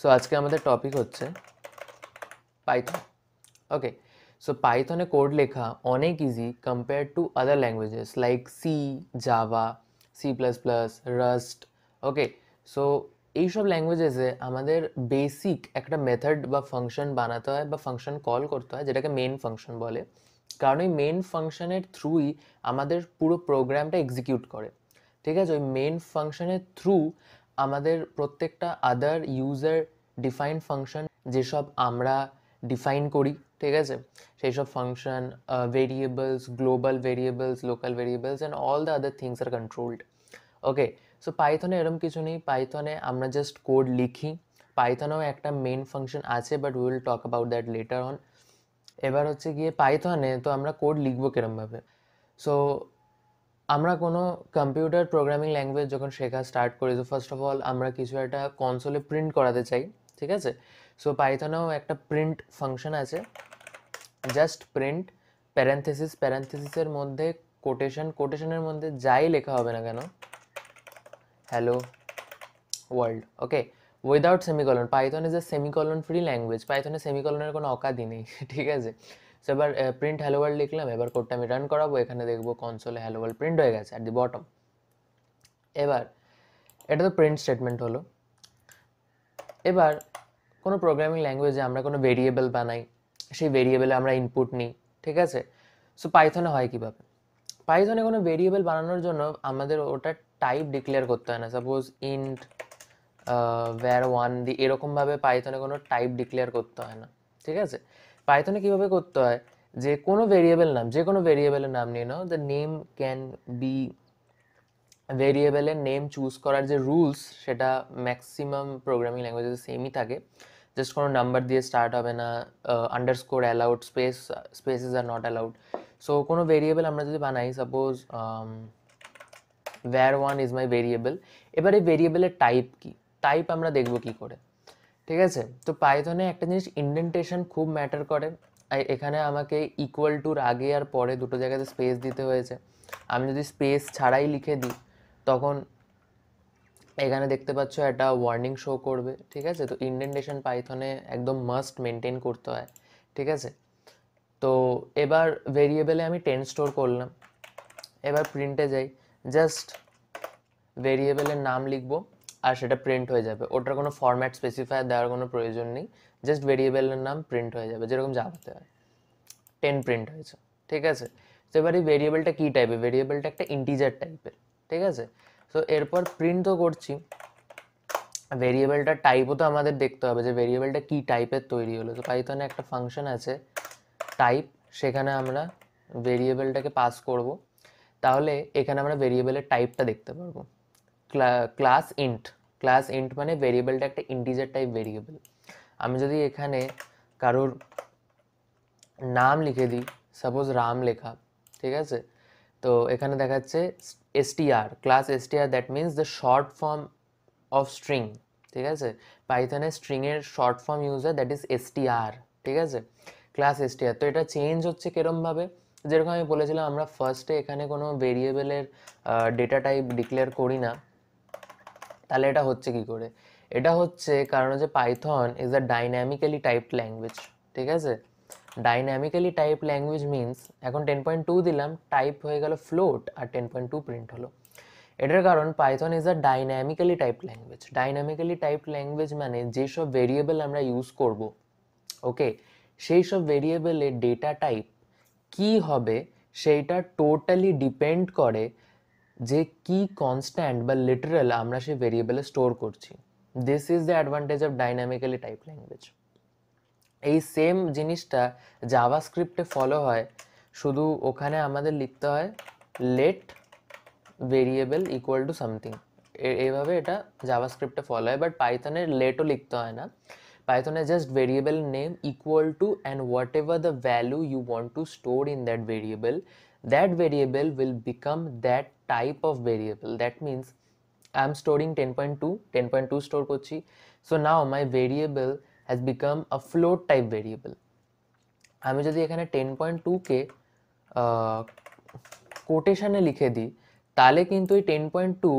So আজকে আমাদের topic হচ্ছে পাইথন। ওকে, সো পাইথনে কোড লেখা অনেক easy compare to other languages like C, Java, C++, Rust. Okay, so এইসব ল্যাঙ্গুয়েজেসে আমাদের বেসিক একটা মেথড বা ফাংশন বানাতে হয় বা ফাংশন কল করতে হয়, যেটাকে মেন ফাংশন বলে। কারণ ওই মেন ফাংশনের থ্রুই আমাদের পুরো প্রোগ্রামটা এক্সিকিউট করে। ঠিক আছে, ওই মেন ফাংশনের থ্রু আমাদের প্রত্যেকটা আদার ইউজার ডিফাইন ফাংশন যেসব আমরা ডিফাইন করি, ঠিক আছে, সেই সব function, variables, global variables, local variables and all the other things আর কন্ট্রোলড। ওকে, সো পাইথনে এরকম কিছু নেই, পাইথনে আমরা জাস্ট কোড লিখি। পাইথনেও একটা মেন ফাংশন আছে, but will talk about that letter on. এবার হচ্ছে গিয়ে পাইথনে তো আমরা কোড লিখবো কিরমভাবে। সো আমরা কোনো কম্পিউটার প্রোগ্রামিং ল্যাঙ্গুয়েজ যখন শেখা স্টার্ট করি, তো ফার্স্ট অফ অল আমরা কিছু একটা কনসোলে প্রিন্ট করাতে চাই, ঠিক আছে। সো পাইথনেও একটা প্রিন্ট ফাংশন আছে, জাস্ট প্রিন্ট প্যারেন্থেসিসের মধ্যে কোটেশনের মধ্যে যাই লেখা হবে না কেন, hello world. Okay, without semicolon. Python is a semicolon free language, পাইথনে সেমিকলনের কোনো অকাতই নেই। ঠিক আছে, সো এবার প্রিন্ট হ্যালো ওয়ার্ল্ড লিখলাম, এবার কোডটা আমি রান করাবো, এখানে দেখবো কনসোলে হ্যালো ওয়ার্ল্ড প্রিন্ট হয়ে গেছে অ্যাট দি বটম। এবার এটা তো প্রিন্ট স্টেটমেন্ট হলো। এবার কোনো প্রোগ্রামিং ল্যাঙ্গুয়েজে আমরা কোনো ভেরিয়েবল বানাই, সেই ভেরিয়েবলে আমরা ইনপুট নিই, ঠিক আছে। সো পাইথনে হয় কীভাবে? পাইথনে কোনো ভেরিয়েবল বানানোর জন্য আমাদের ওটা টাইপ ডিক্লেয়ার করতে হয় না। সাপোজ ইন্ট var1 দি এরকমভাবে পাইথনে কোনো টাইপ ডিক্লেয়ার করতে হয় না, ঠিক আছে। পাইথনে কীভাবে করতে হয়, যে কোনো ভেরিয়েবল নাম, যে কোনো ভেরিয়েবলের নাম নিয়ে নাও, দ্য নেম ক্যান বি, ভেরিয়েবলের নেম চুজ করার যে রুলস সেটা ম্যাক্সিমাম প্রোগ্রামিং ল্যাঙ্গুয়েজে সেমই থাকে। জাস্ট কোনো নাম্বার দিয়ে স্টার্ট হবে না, underscore allowed, spaces are not allowed. So কোনো ভেরিয়েবল আমরা যদি বানাই, suppose var1 is my variable, এবার এই ভেরিয়েবলের টাইপ কি, টাইপ আমরা দেখবো কি করে, ঠিক আছে। তো পাইথনে একটা জিনিস ইন্ডেন্টেশন খুব ম্যাটার করে। এখানে আমাকে ইকুয়াল টুর আগে আর পরে দুটো জায়গাতে স্পেস দিতে হয়েছে। আমি যদি স্পেস ছাড়াই লিখে দিই, তখন এখানে দেখতে পাচ্ছ একটা ওয়ার্নিং শো করবে, ঠিক আছে। তো ইন্ডেন্টেশন পাইথনে একদম মাস্ট মেনটেন করতে হয়, ঠিক আছে। তো এবার ভেরিয়েবলে আমি 10 স্টোর করলাম, এবার প্রিন্টে যাই, জাস্ট ভেরিয়েবলের নাম লিখবো আর সেটা প্রিন্ট হয়ে যাবে, ওটার কোনো ফরম্যাট স্পেসিফায়ার দেওয়ার কোনো প্রয়োজন নেই, জাস্ট ভেরিয়েবলের নাম প্রিন্ট হয়ে যাবে, যেরকম জাভাতে হয়। 10 প্রিন্ট হয়েছে, ঠিক আছে। তো এবার এই ভেরিয়েবলটা কী টাইপের? ভেরিয়েবলটা একটা ইন্টিজার টাইপের, ঠিক আছে। তো এরপর প্রিন্ট তো করছি, ভেরিয়েবলটা টাইপও তো আমাদের দেখতে হবে যে ভেরিয়েবলটা কী টাইপের তৈরি হলো। তো পাইথনে একটা ফাংশন আছে টাইপ, সেখানে আমরা ভেরিয়েবলটাকে পাস করব, তাহলে এখানে আমরা ভেরিয়েবলের টাইপটা দেখতে পারবো। ক্লাস ইন্ট, ক্লাস ইন্ট মানে ভেরিয়েবলটা একটা ইন্টিজার টাইপ ভেরিয়েবল। আমি যদি এখানে কারোর নাম লিখে দিই, সাপোজ রাম লেখা, ঠিক আছে, তো এখানে দেখাচ্ছে str, class str, that means the short form of string, ঠিক আছে। পাইথনে স্ট্রিংয়ের শর্ট ফর্ম ইউজ হয়, দ্যাট ইজ str, ঠিক আছে, ক্লাস str। তো এটা চেঞ্জ হচ্ছে কিরমভাবে, যেরকম আমি বলেছিলাম আমরা ফার্স্টে এখানে কোনো ভেরিয়েবলের ডেটা টাইপ ডিক্লেয়ার করি না, তাহলে এটা হচ্ছে কি করে? এটা হচ্ছে কারণ হচ্ছে Python is a dynamically typed language, ঠিক আছে। ডাইনামিক্যালি টাইপ ল্যাঙ্গুয়েজ মিনস এখন 10.2 দিলাম, টাইপ হয়ে গেল ফ্লোট আর 10.2 প্রিন্ট হলো। এটার কারণ Python is a dynamically typed language. Dynamically typed language মানে যেসব ভেরিয়েবল আমরা ইউজ করব, ওকে, সেই সব ভেরিয়েবলের ডেটা টাইপ কি হবে সেইটা টোটালি ডিপেন্ড করে যে কি কনস্ট্যান্ট বা লিটারাল আমরা সেই ভেরিয়েবলে স্টোর করছি। This is the advantage of dynamically type language. এই সেম জিনিসটা জাভাস্ক্রিপ্টে ফলো হয়, শুধু ওখানে আমাদের লিখতে হয় let variable equal to something, এইভাবে এটা জাভাস্ক্রিপ্টে ফলো হয়। বাট পাইথনের লেটও লিখতে হয় না, পাইথনে just variable name equal to and whatever the value you want to store in that variable will become that type of variable. That means I'm storing 10.2 store করছি, so now my variable has become a float type variable. আমি যদি এখানে 10.2 কে কোটেশনে লিখে দিই, তাহলে কিন্তু এই 10.2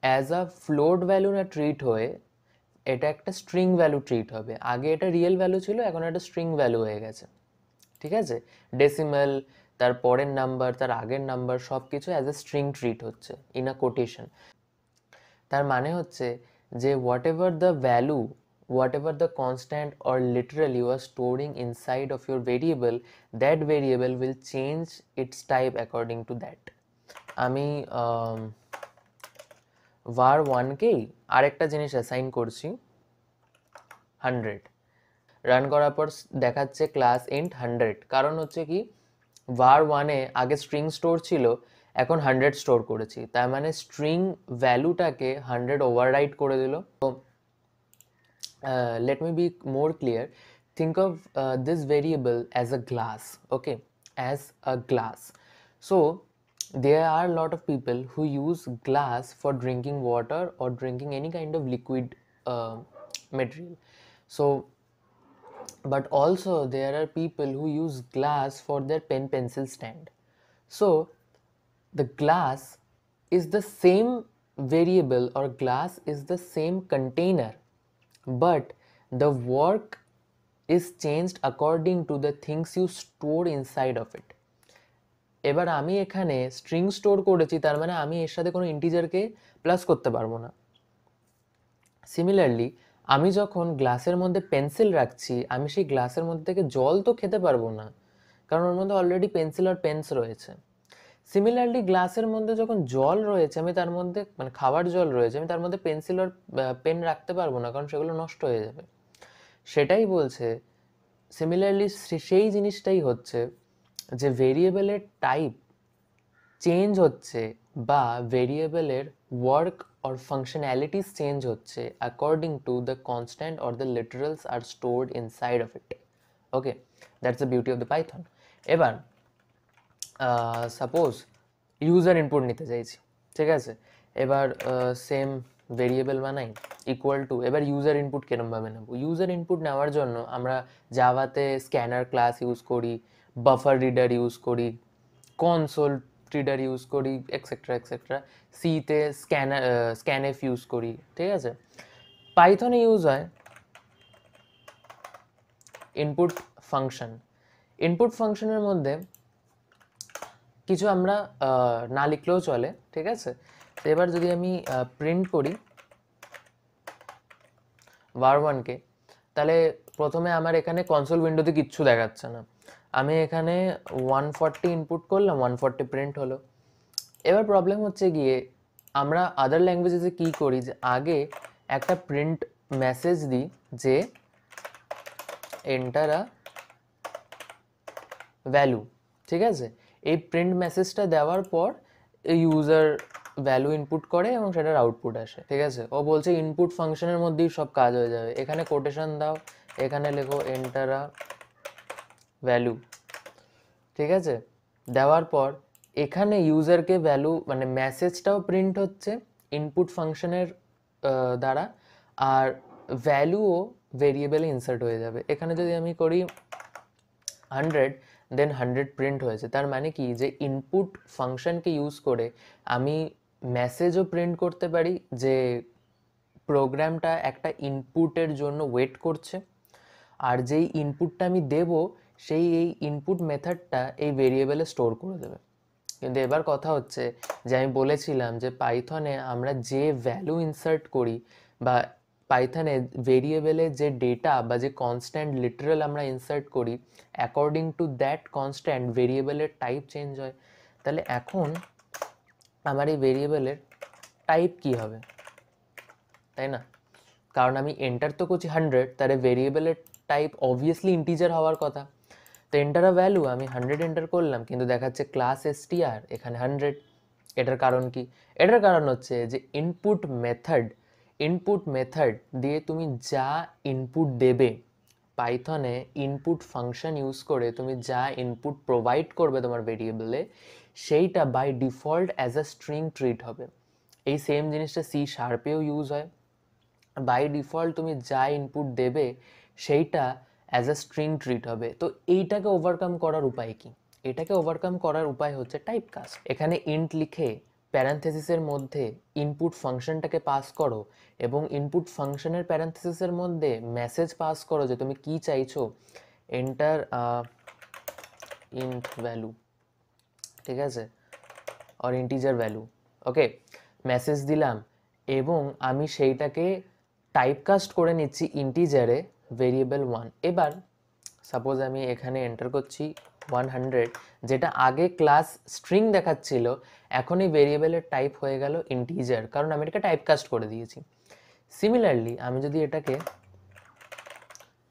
as a float value না ট্রিট হয়ে এটা একটা স্ট্রিং ভ্যালু ট্রিট হবে। আগে এটা রিয়েল ভ্যালু ছিল, এখন একটা স্ট্রিং ভ্যালু হয়ে গেছে, ঠিক আছে? ডেসিমাল, তার পরের নাম্বার, তার আগের নাম্বার, সব কিছু অ্যাজ এ স্ট্রিং ট্রিট হচ্ছে ইন আ কোটেশন। তার মানে হচ্ছে যে whatever the constant or literal you are storing inside of your variable, that variable will change its type according to that. আমি var1 কেই আরেকটা জিনিস অ্যাসাইন করছি 100, রান করার পর দেখাচ্ছে ক্লাস ইন্ট 100, কারণ হচ্ছে কি var1 এ আগে স্ট্রিং স্টোর ছিল, এখন 100 স্টোর করেছি, তার মানে স্ট্রিং ভ্যালুটাকে 100 ওভাররাইট করে দিল। তো let me be more clear. Think of this variable as a glass, okay, as a glass. So there are a lot of people who use glass for drinking water or drinking any kind of liquid material. So but also there are people who use glass for their pen pencil stand. So the glass is the same variable, or glass is the same container, but the work is changed according to the things you store inside of it. এবার আমি এখানে string store করেছি, তার মানে আমি এর সাথে কোনো ইন্টিজারকে প্লাস করতে পারবো না। সিমিলারলি আমি যখন গ্লাসের মধ্যে পেন্সিল রাখছি, আমি সেই গ্লাসের মধ্যে থেকে জল তো খেতে পারবো না, কারণ ওর মধ্যে অলরেডি পেন্সিল আর পেন্স রয়েছে। সিমিলারলি গ্লাসের মধ্যে যখন জল রয়েছে, আমি তার মধ্যে মানে খাবার জল রয়েছে, আমি তার মধ্যে পেন্সিল আর পেন রাখতে পারবো না, কারণ সেগুলো নষ্ট হয়ে যাবে। সেটাই বলছে, সিমিলারলি সেই জিনিসটাই হচ্ছে যে ভেরিয়েবলের টাইপ চেঞ্জ হচ্ছে বা ভেরিয়েবলের ওয়ার্ক অর ফাংশনালিটিস চেঞ্জ হচ্ছে according to the constant or the literals are stored inside of it. Okay, that's the beauty of the Python. এবার সাপোজ ইউজার ইনপুট নিতে চাইছি, ঠিক আছে? এবার সেম ভেরিয়েবল বানাই ইকুয়াল টু, এবার ইউজার ইনপুট কিরমভাবে নেব? ইউজার ইনপুট নেওয়ার জন্য আমরা জাভাতে স্ক্যানার ক্লাস ইউজ করি, বাফার রিডার ইউজ করি, কনসোল রিডার ইউজ করি, এক্সেট্রা এক্সেট্রা। সিতে স্ক্যানএফ ইউজ করি, ঠিক আছে? পাইথনে ইউজ হয় ইনপুট ফাংশন। ইনপুট ফাংশনের মধ্যে কিছু আমরা না লিখলেও চলে, ঠিক আছে? তো এবার যদি আমি প্রিন্ট করি var1 কে, তাহলে প্রথমে আমার এখানে কনসোল উইন্ডোতে কিচ্ছু দেখাচ্ছে না। আমি এখানে 140 ইনপুট করলাম, 140 প্রিন্ট হলো। এবার প্রবলেম হচ্ছে গিয়ে আমরা আদার ল্যাঙ্গুয়েজে কী করি, যে আগে একটা প্রিন্ট মেসেজ দিই যে এন্টার আ ভ্যালু, ঠিক আছে? এই প্রিন্ট মেসেজটা দেওয়ার পর ইউজার ভ্যালু ইনপুট করে এবং সেটার আউটপুট আসে, ঠিক আছে? ও বলছে ইনপুট ফাংশনের মধ্যেই সব কাজ হয়ে যাবে। এখানে কোটেশন দাও, এখানে লেখো এন্টার আ ভ্যালু, ঠিক আছে? দেওয়ার পর এখানে ইউজারকে ভ্যালু মানে মেসেজটাও প্রিন্ট হচ্ছে ইনপুট ফাংশনের দ্বারা, আর ভ্যালুও ভেরিয়েবলে ইনসার্ট হয়ে যাবে। এখানে যদি আমি করি 100, দেন 100 প্রিন্ট হয়েছে। তার মানে কি, যে ইনপুট ফাংশনকে ইউজ করে আমি মেসেজও প্রিন্ট করতে পারি যে প্রোগ্রামটা একটা ইনপুটের জন্য ওয়েট করছে, আর যেই ইনপুটটা আমি দেব সেই এই ইনপুট মেথডটা এই ভেরিয়েবলে স্টোর করে দেবে। কিন্তু এবার কথা হচ্ছে যে আমি বলেছিলাম যে পাইথনে আমরা যে ভ্যালু ইনসার্ট করি বা পাইথনে ভেরিয়েবলে যে ডেটা বা যে কনস্ট্যান্ট লিটারাল আমরা ইনসার্ট করি, অ্যাকর্ডিং টু দ্যাট কনস্ট্যান্ট ভেরিয়েবলের টাইপ চেঞ্জ হয়। তাহলে এখন আমার এই ভেরিয়েবলের টাইপ কি হবে, তাই না? কারণ আমি এন্টার তো করছি 100, তাহলে ভেরিয়েবলের টাইপ অবভিয়াসলি ইন্টিজার হওয়ার কথা। তো এন্টার আ ভ্যালু আমি 100 এন্টার করলাম, কিন্তু দেখাচ্ছে ক্লাস str এখানে 100। এটার কারণ কি? এটার কারণ হচ্ছে যে ইনপুট মেথড দিয়ে তুমি যা ইনপুট দেবে, পাইথনে ইনপুট ফাংশন ইউজ করে তুমি যা ইনপুট প্রোভাইড করবে তোমার ভেরিয়েবলে, সেইটা by default as a string treat হবে। এই সেম জিনিসটা C# ইউজ হয়। বাই ডিফল্ট তুমি যা ইনপুট দেবে সেইটা অ্যাজ আ স্ট্রিং ট্রিট হবে। তো এইটাকে ওভারকাম করার উপায় কি? এটাকে ওভারকাম করার উপায় হচ্ছে টাইপ কাস্ট। এখানে ইন্ট লিখে প্যারেন্থেসিসের মধ্যে ইনপুট ফাংশনটাকে পাস করো এবং ইনপুট ফাংশনের প্যারেন্থেসিসের মধ্যে মেসেজ পাস করো যে তুমি কি চাইছো, এন্টার ইন্ট ভ্যালু, ঠিক আছে, or integer value, okay, message দিলাম এবং আমি সেইটাকে টাইপকাস্ট করে নিচ্ছি ইন্টিজারে ভেরিয়েবল 1। এবার সাপোজ আমি এখানে এন্টার করছি 100, যেটা আগে ক্লাস স্ট্রিং দেখাচ্ছিল এখন এই ভেরিয়েবলের টাইপ হয়ে গেল ইন্টিজার, কারণ আমি এটাকে টাইপকাস্ট করে দিয়েছি। সিমিলারলি আমি যদি এটাকে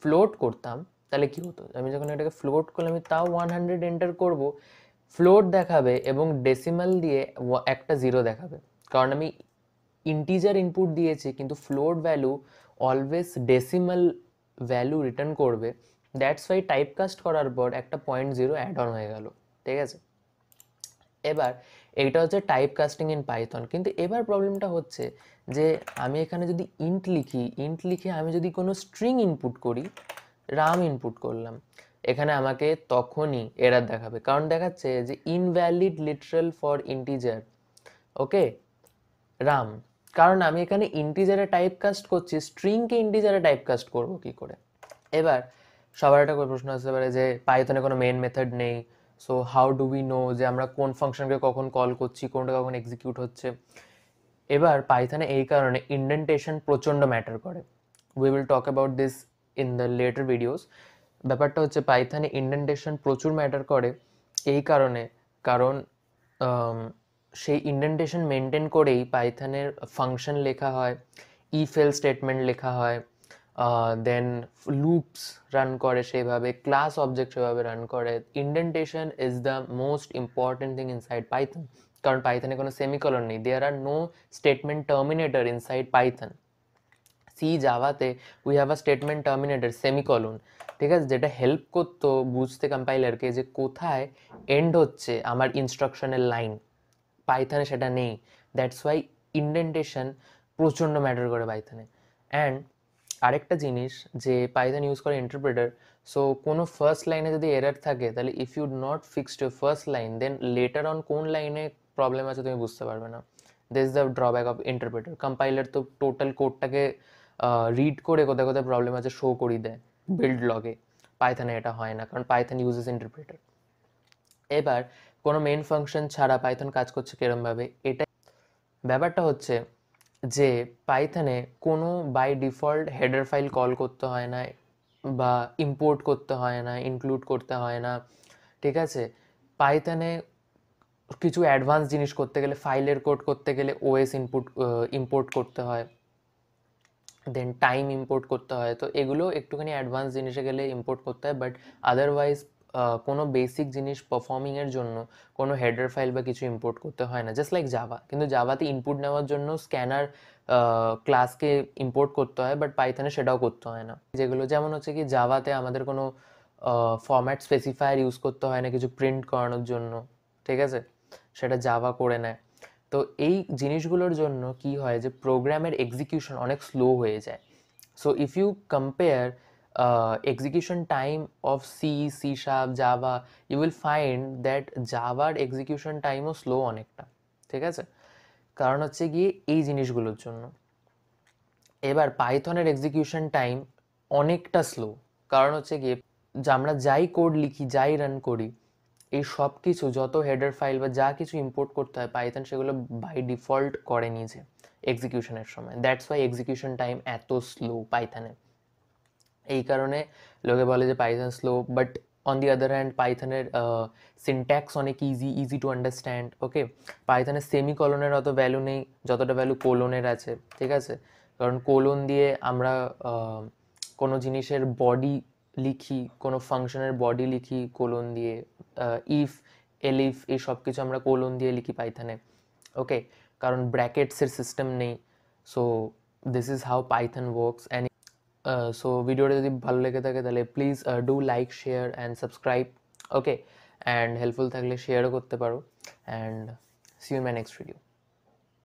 ফ্লোট করতাম তাহলে কি হতো, আমি যখন এটাকে ফ্লোট করলে আমি তাও 100 এন্টার করব, ফ্লোট দেখাবে এবং ডেসিমাল দিয়ে একটা 0 দেখাবে, কারণ আমি ইন্টিজার ইনপুট দিয়েছি কিন্তু float value always decimal value return করবে। দ্যাটস ওয়াই টাইপকাস্ট করার পর একটা 0.0 অ্যাড অন হয়ে গেল, ঠিক আছে। এবার এইটা হচ্ছে টাইপ কাস্টিং ইন পাইথন। কিন্তু এবার প্রবলেমটা হচ্ছে যে আমি এখানে যদি ইন্ট লিখে আমি যদি কোনো স্ট্রিং ইনপুট করি, রাম ইনপুট করলাম, এখানে আমাকে তখনই এরার দেখাবে, কারণ দেখাচ্ছে যে ইনভ্যালিড লিটারাল ফর ইন্টিজার, ওকে, রাম, কারণ আমি এখানে ইন্টিজারে টাইপকাস্ট করছি, স্ট্রিংকে ইন্টিজারে টাইপকাস্ট করব কি করে। এবার সবার একটা করে প্রশ্ন আসতে পারে যে পাইথনে কোনো মেইন মেথড নেই, so how do we know যে আমরা কোন ফাংশনকে কখন কল করছি, কোনটা কখন এক্সিকিউট হচ্ছে। এবার পাইথনে এই কারণে ইন্ডেন্টেশন প্রচণ্ড ম্যাটার করে, we will talk about this in the letter videos. ব্যাপারটা হচ্ছে পাইথনে ইন্ডেন্টেশন প্রচুর ম্যাটার করে এই কারণে, কারণ সেই ইন্ডেন্টেশন মেনটেন করেই পাইথনের ফাংশন লেখা হয়, ইফ এল স্টেটমেন্ট লেখা হয়, দেন লুপস রান করে সেইভাবে, ক্লাস অবজেক্ট সেভাবে রান করে। Indentation is the most important thing inside Python, কারণ পাইথনে কোনো সেমিকলন নেই, there are no statement terminator inside Python. C জাভাতে we have a statement terminator semicolon, ঠিক আছে, যেটা হেল্প করতো বুঝতে কম্পাইলারকে যে কোথায় এন্ড হচ্ছে আমার ইনস্ট্রাকশনের লাইন। পাইথনে সেটা নেই, দ্যাটস ওয়াই ইন্ডেন্টেশন প্রচণ্ড ম্যাটার করে পাইথনে। অ্যান্ড আরেকটা জিনিস যে পাইথন ইউজ করে ইন্টারপ্রেটার, সো কোনো ফার্স্ট লাইনে যদি এরার থাকে তাহলে if you not fixed your first line then later on কোন লাইনে প্রবলেম আছে তুমি বুঝতে পারবে না। This the drawback of interpreter. Compiler তো টোটাল কোডটাকে রিড করে কোথায় কোথায় প্রবলেম আছে শো করিয়ে দেয় বিল্ড লগে, পাইথনে এটা হয় না, কারণ পাইথন ইউজেস ইন্টারপ্রেটার। এবার কোনো মেন ফাংশন ছাড়া পাইথন কাজ করছে কিরমভাবে, এটা ব্যাপারটা হচ্ছে যে পাইথনে কোনো by default header file call করতে হয় না, বা ইম্পোর্ট করতে হয় না, ইনক্লুড করতে হয় না, ঠিক আছে। পাইথনে কিছু অ্যাডভান্স জিনিস করতে গেলে, ফাইলের কোড করতে গেলে ওএস ইম্পোর্ট করতে হয়, দেন টাইম ইম্পোর্ট করতে হয়, তো এগুলো একটুখানি অ্যাডভান্স জিনিসে গেলে ইম্পোর্ট করতে হয়। বাট আদারওয়াইজ কোনো বেসিক জিনিস পারফর্মিংয়ের জন্য কোনো হেডার ফাইল বা কিছু ইম্পোর্ট করতে হয় না, জাস্ট লাইক জাভা। কিন্তু জাভাতে ইনপুট নেওয়ার জন্য স্ক্যানার ক্লাসকে ইম্পোর্ট করতে হয়, বাট পাইথনে সেটাও করতে হয় না। যেগুলো যেমন হচ্ছে কি জাভাতে আমাদের কোনো ফরম্যাট স্পেসিফায়ার ইউজ করতে হয় না কিছু প্রিন্ট করানোর জন্য, ঠিক আছে, সেটা জাভা করে নেয়। তো এই জিনিসগুলোর জন্য কি হয় যে প্রোগ্রামের এক্সিকিউশন অনেক স্লো হয়ে যায়। So if you compare execution time of C sharp, Java, you will find that জাভার এক্সিকিউশন টাইমও স্লো অনেকটা, ঠিক আছে, কারণ হচ্ছে গিয়ে এই জিনিসগুলোর জন্য। এবার পাইথনের এক্সিকিউশন টাইম অনেকটা স্লো, কারণ হচ্ছে গিয়ে আমরা যাই কোড লিখি, যাই রান করি, এই সব কিছু যত হেডার ফাইল বা যা কিছু ইম্পোর্ট করতে হয় পাইথন সেগুলো বাই ডিফল্ট করে নিজে এক্সিকিউশনের সময়। দ্যাটস ওয়াই এক্সিকিউশন টাইম এত স্লো পাইথনে। এই কারণে লোকে বলে যে Python slow, but on the other hand পাইথনের সিনট্যাক্স অনেক ইজি টু আন্ডারস্ট্যান্ড, ওকে। পাইথনের সেমিকলনের অত ভ্যালু নেই যতটা ভ্যালু কোলনের আছে, ঠিক আছে, কারণ কোলন দিয়ে আমরা কোনো জিনিসের বডি লিখি, কোনো ফাংশনের বডি লিখি কোলন দিয়ে, ইফ এলিফ এই সব কিছু আমরা কোলন দিয়ে লিখি পাইথনে, ওকে, কারণ ব্র্যাকেটসের সিস্টেম নেই। So this is how Python works. And so ভিডিওটা যদি ভালো লেগে থাকে তাহলে please do like, share and subscribe, okay, and helpful থাকলে শেয়ারও করতে পারো, and see you in my next video.